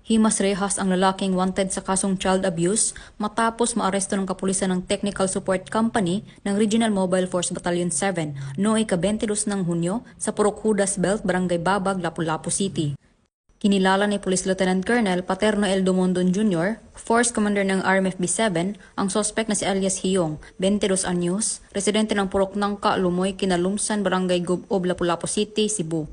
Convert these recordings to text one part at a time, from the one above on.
Himas rehas ang lalaking wanted sa kasong child abuse matapos maaresto ng kapulisan ng Technical Support Company ng Regional Mobile Force Battalion 7 noong ika-22 ng Hunyo sa Purok Judas Belt, Barangay Babag, Lapu-Lapu City. Kinilala ni Police Lieutenant Colonel Paterno L. Dumondon Jr., Force Commander ng RMFB 7, ang sospek na si alias Hiyong, 22 anyos, residente ng Purok Nangka, Lumoy, Kinalumsan, Barangay Gubob, Lapu-Lapu City, Cebu.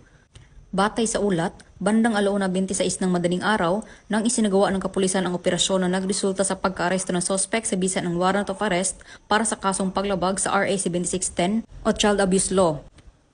Batay sa ulat, bandang 1:26 ng madaling araw nang isinagawa ng kapulisan ang operasyon na nagresulta sa pagkaaresto ng sospek sa bisa ng warrant of arrest para sa kasong paglabag sa RA 7610 o Child Abuse Law.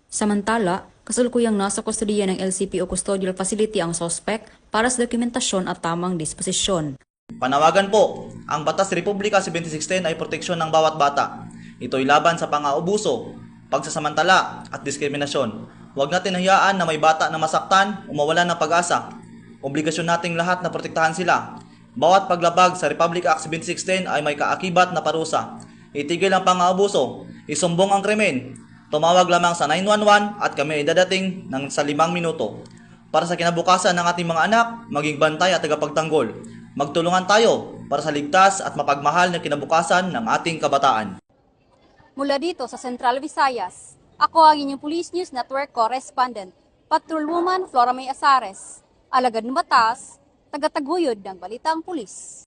Samantala, kasalukuyang nasa kustodiya ng LCPO Custodial Facility ang sospek para sa dokumentasyon at tamang disposisyon. Panawagan po, ang Batas Republika 7610 ay proteksyon ng bawat bata. Ito'y laban sa pang-aabuso, pagsasamantala at diskriminasyon. Huwag natin hayaan na may bata na masaktan o mawalan ng pag-asa. Obligasyon nating lahat na protektahan sila. Bawat paglabag sa Republic Act 7610 ay may kaakibat na parusa. Itigil ang pang-aabuso, isumbong ang krimen. Tumawag lamang sa 911 at kami ay dadating ng sa 5 minuto. Para sa kinabukasan ng ating mga anak, maging bantay at tagapagtanggol. Magtulungan tayo para sa ligtas at mapagmahal na kinabukasan ng ating kabataan. Mula dito sa Central Visayas, ako ang inyong Police News Network Correspondent, Patrolwoman Flora May Asares, alagad ng batas, tagataguyod ng Balitang Pulis.